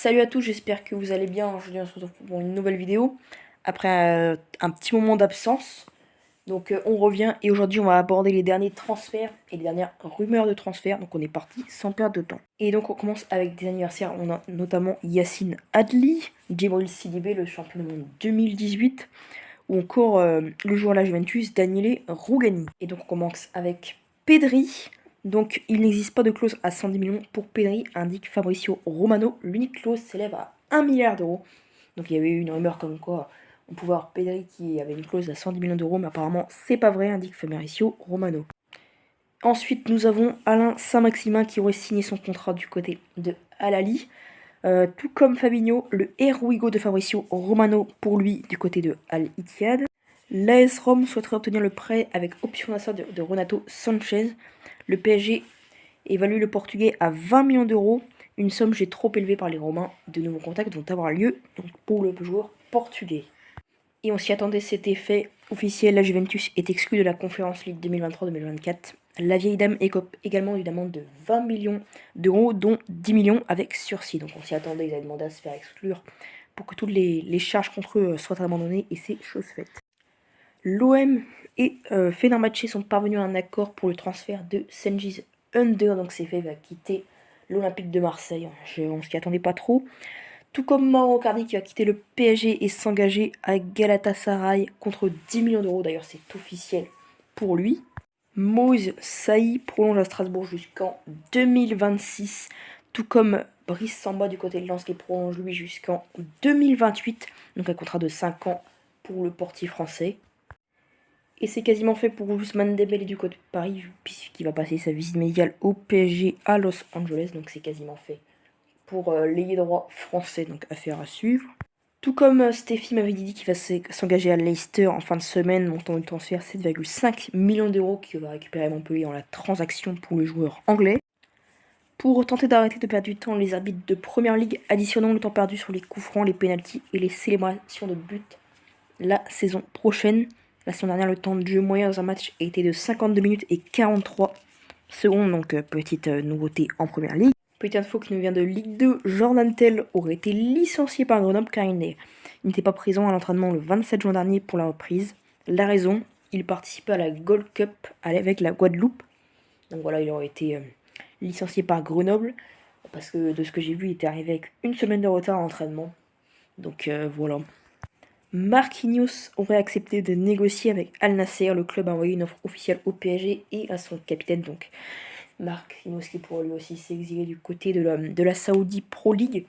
Salut à tous, j'espère que vous allez bien. Aujourd'hui on se retrouve pour une nouvelle vidéo après un petit moment d'absence. Donc on revient et aujourd'hui on va aborder les derniers transferts et les dernières rumeurs de transferts. Donc on est parti sans perdre de temps. Et donc on commence avec des anniversaires. On a notamment Yacine Adli, Djibril Sidibé, le champion du monde 2018, ou encore le joueur de la Juventus, Daniele Rugani. Et donc on commence avec Pedri. Donc il n'existe pas de clause à 110 millions pour Pedri, indique Fabrizio Romano. L'unique clause s'élève à 1 milliard d'euros. Donc il y avait eu une rumeur comme quoi on pouvait avoir Pedri qui avait une clause à 110 millions d'euros, mais apparemment c'est pas vrai, indique Fabrizio Romano. Ensuite nous avons Alain Saint-Maximin qui aurait signé son contrat du côté de Al-Ahly. Tout comme Fabinho, le Erwigo de Fabrizio Romano pour lui du côté de Al-Ittihad. L'AS Rome souhaiterait obtenir le prêt avec option d'achat de Renato Sanchez. Le PSG évalue le Portugais à 20 millions d'euros, une somme jugée trop élevée par les Romains. De nouveaux contacts vont avoir lieu donc pour le joueur portugais. Et on s'y attendait, c'était fait officiel, la Juventus est exclue de la Conference League 2023-2024. La vieille dame écope également d'une amende de 20 millions d'euros, dont 10 millions avec sursis. Donc on s'y attendait, ils avaient demandé à se faire exclure pour que toutes les charges contre eux soient abandonnées, et c'est chose faite. L'OM et Fenerbahçe sont parvenus à un accord pour le transfert de Cengiz Under, donc c'est fait, va quitter l'Olympique de Marseille. On s'y attendait pas trop. Tout comme Mauro Icardi qui va quitter le PSG et s'engager à Galatasaray contre 10 millions d'euros. D'ailleurs, c'est officiel pour lui. Moïse Saï prolonge à Strasbourg jusqu'en 2026. Tout comme Brice Samba du côté de Lens qui prolonge lui jusqu'en 2028. Donc un contrat de 5 ans pour le portier français. Et c'est quasiment fait pour Ousmane Dembélé du côté de Paris, puisqu'il va passer sa visite médicale au PSG à Los Angeles. Donc c'est quasiment fait pour l'ailier droit français, donc affaire à suivre. Tout comme Steffi m'avait dit qu'il va s'engager à Leicester en fin de semaine, montant de transfert 7,5 millions d'euros qu'il va récupérer à Montpellier dans la transaction pour le joueur anglais. Pour tenter d'arrêter de perdre du temps, les arbitres de Première Ligue additionnant le temps perdu sur les coups francs, les pénaltys et les célébrations de buts la saison prochaine. La saison dernière, le temps de jeu moyen dans un match était de 52 minutes et 43 secondes, donc petite nouveauté en Première Ligue. Petite info qui nous vient de Ligue 2, Jordan Tell aurait été licencié par Grenoble car il n'était pas présent à l'entraînement le 27 juin dernier pour la reprise. La raison, il participait à la Gold Cup avec la Guadeloupe. Donc voilà, il aurait été licencié par Grenoble parce que de ce que j'ai vu, il était arrivé avec une semaine de retard à l'entraînement. Donc voilà. Marquinhos aurait accepté de négocier avec Al Nasser. Le club a envoyé une offre officielle au PSG et à son capitaine, donc Marquinhos, qui pourrait lui aussi s'exiler du côté de la Saudi Pro League.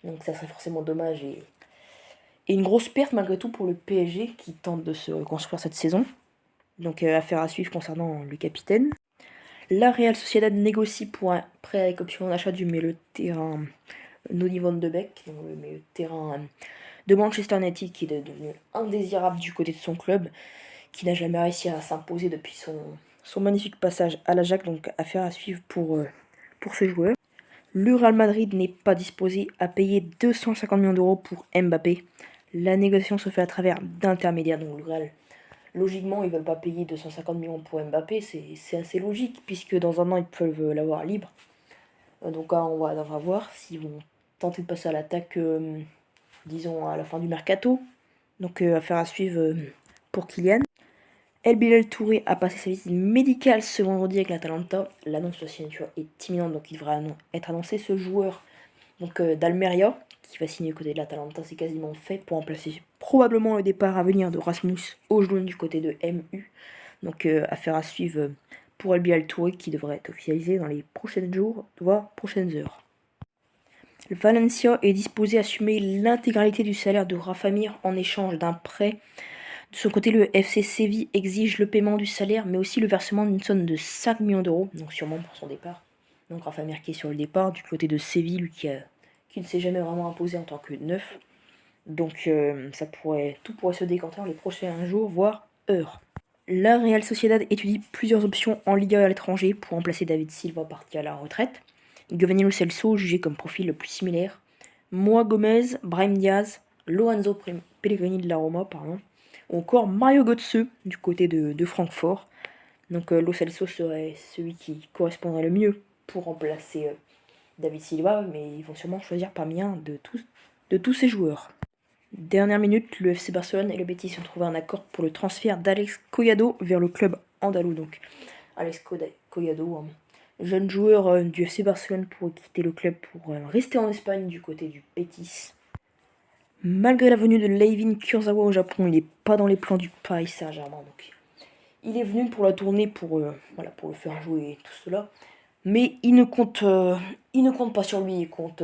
Donc ça serait forcément dommage et une grosse perte malgré tout pour le PSG qui tente de se reconstruire cette saison. Donc affaire à suivre concernant le capitaine. La Real Sociedad négocie pour un prêt avec option d'achat du milieu de terrain Noni van de Beek, donc le milieu de terrain de Manchester United qui est devenu indésirable du côté de son club, qui n'a jamais réussi à s'imposer depuis son magnifique passage à l'Ajax, donc affaire à suivre pour ce joueur. Le Real Madrid n'est pas disposé à payer 250 millions d'euros pour Mbappé. La négociation se fait à travers d'intermédiaires, donc le Real, logiquement, ils ne veulent pas payer 250 millions pour Mbappé, c'est assez logique, puisque dans un an, ils peuvent l'avoir libre. Donc là, on va voir s'ils vont tenter de passer à l'attaque, disons, à la fin du mercato. Donc affaire à suivre pour Kylian. El Bilal Touré a passé sa visite médicale ce vendredi avec l'Atalanta. L'annonce de la signature est imminente, donc il devrait être annoncé. Ce joueur d'Almeria, qui va signer du côté de l'Atalanta, c'est quasiment fait pour remplacer probablement le départ à venir de Rasmus Højlund du côté de MU. Donc affaire à suivre pour El Bilal Touré, qui devrait être officialisé dans les prochains jours, voire prochaines heures. Le Valencia est disposé à assumer l'intégralité du salaire de Rafa Mir en échange d'un prêt. De son côté, le FC Séville exige le paiement du salaire, mais aussi le versement d'une somme de 5 millions d'euros, donc sûrement pour son départ. Donc Rafa Mir qui est sur le départ, du côté de Séville, lui qui ne s'est jamais vraiment imposé en tant que neuf. Donc tout pourrait se décanter dans les prochains jours, voire heures. La Real Sociedad étudie plusieurs options en Liga à l'étranger pour remplacer David Silva parti à la retraite. Giovanni Lo Celso, jugé comme profil le plus similaire. Moa Gomez, Brahim Diaz, Lorenzo Pellegrini de la Roma, pardon. Ou encore Mario Götze du côté de Francfort. Donc Lo Celso serait celui qui correspondrait le mieux pour remplacer David Silva, mais ils vont sûrement choisir parmi un de tous ces joueurs. Dernière minute, le FC Barcelone et le Betis ont trouvé un accord pour le transfert d'Alex Collado vers le club andalou. Donc, Alex Collado, jeune joueur du FC Barcelone, pour quitter le club pour rester en Espagne du côté du Betis. Malgré la venue de Layvin Kurzawa au Japon, il n'est pas dans les plans du Paris Saint-Germain. Donc, il est venu pour la tournée pour le faire jouer et tout cela. Mais il ne compte pas sur lui, il compte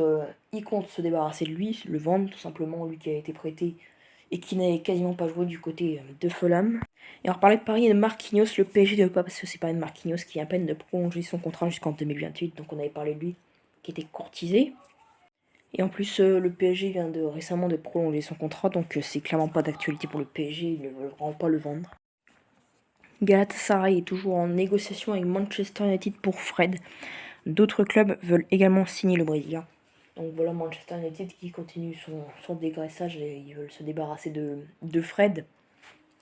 se débarrasser de lui, le vendre tout simplement, lui qui a été prêté et qui n'avait quasiment pas joué du côté de Fulham. Et on reparlait de Paris et de Marquinhos, le PSG ne veut pas se séparer de Marquinhos qui a à peine de prolonger son contrat jusqu'en 2028, donc on avait parlé de lui, qui était courtisé. Et en plus, le PSG vient récemment de prolonger son contrat, donc c'est clairement pas d'actualité pour le PSG, ils ne veulent vraiment pas le vendre. Galatasaray est toujours en négociation avec Manchester United pour Fred. D'autres clubs veulent également signer le Brésilien. Donc voilà Manchester United qui continue son dégraissage et ils veulent se débarrasser de Fred.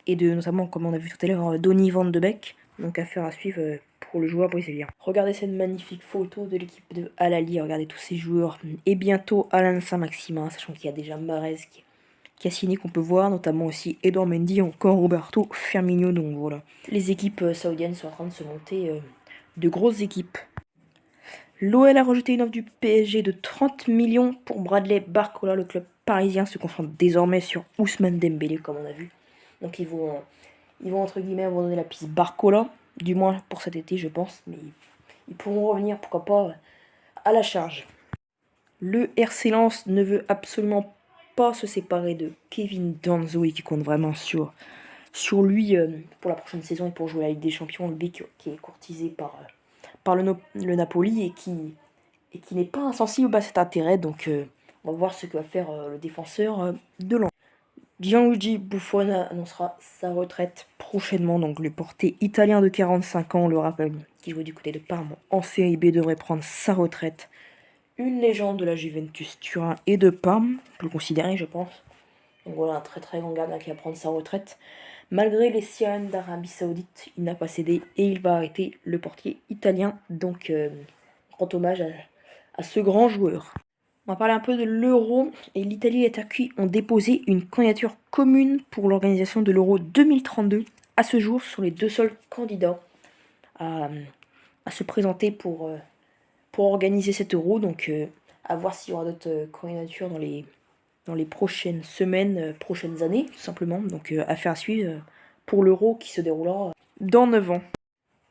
Et notamment, comme on a vu tout à l'heure, Donny van de Beek. Donc affaire à suivre pour le joueur brésilien. Regardez cette magnifique photo de l'équipe de Al Ahly. Regardez tous ces joueurs. Et bientôt Alain Saint-Maximin, sachant qu'il y a déjà Mahrez qui a signé, qu'on peut voir, notamment aussi Edouard Mendy, encore Roberto Firmino. Donc voilà. Les équipes saoudiennes sont en train de se monter de grosses équipes. L'OL a rejeté une offre du PSG de 30 millions pour Bradley Barcola. Le club parisien se concentre désormais sur Ousmane Dembélé, comme on a vu. Donc ils vont entre guillemets abandonner la piste Barcola, du moins pour cet été je pense, mais ils pourront revenir, pourquoi pas, à la charge. Le RC Lens ne veut absolument pas se séparer de Kevin Danso et qui compte vraiment sur lui pour la prochaine saison et pour jouer la Ligue des Champions. Lui qui est courtisé par le Napoli et qui n'est pas insensible à cet intérêt. Donc on va voir ce que va faire le défenseur de Lens. Gianluigi Buffon annoncera sa retraite prochainement. Donc le portier italien de 45 ans, on le rappelle, qui jouait du côté de Parme en Série B, devrait prendre sa retraite. Une légende de la Juventus Turin et de Parme, on peut le considérer je pense. Donc voilà, un très très grand gardien qui va prendre sa retraite. Malgré les sirènes d'Arabie Saoudite, il n'a pas cédé et il va arrêter le portier italien. Donc grand hommage à ce grand joueur. On va parler un peu de l'Euro, et l'Italie et la Turquie ont déposé une candidature commune pour l'organisation de l'Euro 2032. À ce jour, sont les deux seuls candidats à se présenter pour organiser cet Euro. Donc à voir s'il y aura d'autres candidatures dans les prochaines semaines, prochaines années, tout simplement. Donc affaire à suivre pour l'Euro qui se déroulera dans 9 ans.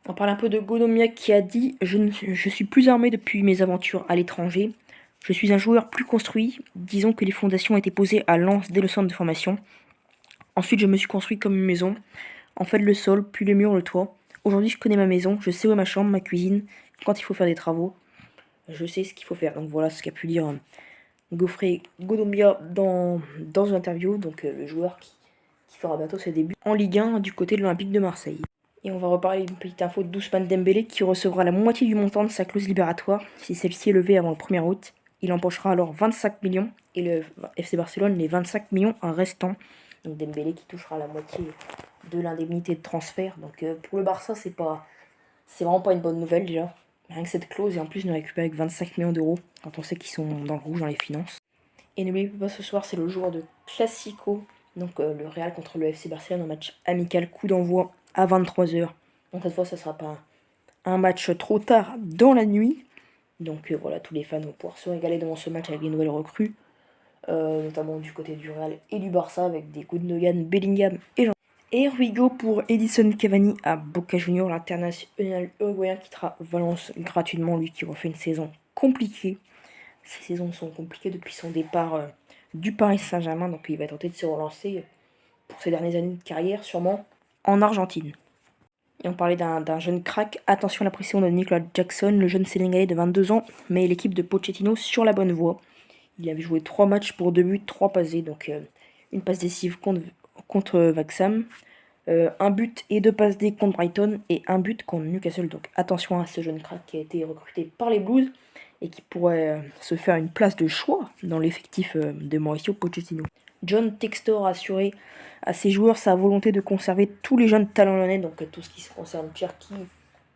On parle un peu de Godomia qui a dit « Je suis plus armé depuis mes aventures à l'étranger. Je suis un joueur plus construit. Disons que les fondations ont été posées à Lens dès le centre de formation. Ensuite, je me suis construit comme une maison. En fait, le sol, puis le mur, le toit. Aujourd'hui, je connais ma maison. Je sais où est ma chambre, ma cuisine. Quand il faut faire des travaux, je sais ce qu'il faut faire. » Donc voilà ce qu'a pu dire Geoffrey Godombia dans une interview. Donc le joueur qui fera bientôt ses débuts en Ligue 1 du côté de l'Olympique de Marseille. Et on va reparler d'une petite info d'Ousmane Dembélé qui recevra la moitié du montant de sa clause libératoire si celle-ci est levée avant le 1er août. Il empochera alors 25 millions et le FC Barcelone les 25 millions restants. Donc Dembélé qui touchera la moitié de l'indemnité de transfert. Donc pour le Barça, c'est vraiment pas une bonne nouvelle déjà. Rien que cette clause et en plus nous récupérer avec 25 millions d'euros quand on sait qu'ils sont dans le rouge dans les finances. Et n'oubliez pas, ce soir c'est le jour de Classico. Donc le Real contre le FC Barcelone, un match amical, coup d'envoi à 23h. Donc cette fois, ça sera pas un match trop tard dans la nuit. Donc voilà, tous les fans vont pouvoir se régaler devant ce match avec les nouvelles recrues. Notamment du côté du Real et du Barça avec des Gundogan, Bellingham et Jean. Et here we go pour Edison Cavani à Boca Juniors, l'international uruguayen qui quittera Valence gratuitement, lui qui refait une saison compliquée. Ces saisons sont compliquées depuis son départ du Paris Saint-Germain, donc il va tenter de se relancer pour ses dernières années de carrière, sûrement en Argentine. Et on parlait d'un jeune crack. Attention à la pression de Nicolas Jackson, le jeune Sénégalais de 22 ans, met l'équipe de Pochettino sur la bonne voie. Il avait joué 3 matchs pour 2 buts, 3 passés, donc une passe décisive contre Waxham, un but et 2 passes D contre Brighton et un but contre Newcastle. Donc attention à ce jeune crack qui a été recruté par les Blues et qui pourrait se faire une place de choix dans l'effectif de Mauricio Pochettino. John Textor a assuré à ses joueurs sa volonté de conserver tous les jeunes talents lyonnais, donc tout ce qui concerne Cherki,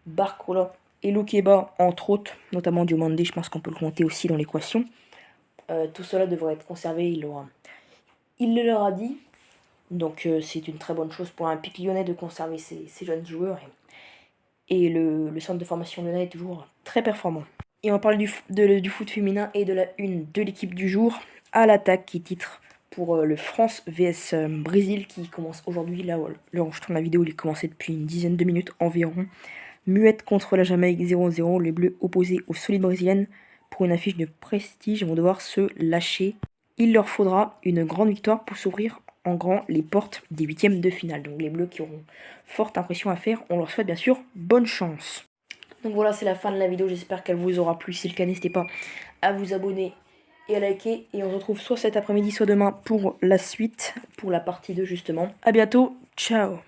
Barcola et Loukeba, entre autres, notamment Diomandé, je pense qu'on peut le compter aussi dans l'équation. Tout cela devrait être conservé, il le leur a dit. Donc c'est une très bonne chose pour l'Olympique lyonnais de conserver ces jeunes joueurs. Et le centre de formation lyonnais est toujours très performant. Et on parle du foot féminin et de la une de l'équipe du jour. À l'attaque qui titre pour le France vs Brésil qui commence aujourd'hui. Là, l'enregistrement de la vidéo, il est commencé depuis une dizaine de minutes environ. Muette contre la Jamaïque 0-0. Les Bleus opposés aux solides brésiliennes pour une affiche de prestige vont devoir se lâcher. Il leur faudra une grande victoire pour s'ouvrir en grand les portes des huitièmes de finale. Donc les Bleus qui auront forte impression à faire, on leur souhaite bien sûr bonne chance. Donc voilà, c'est la fin de la vidéo, j'espère qu'elle vous aura plu. Si c'est le cas, n'hésitez pas à vous abonner et à liker. Et on se retrouve soit cet après-midi, soit demain pour la suite, pour la partie 2 justement. A bientôt, ciao.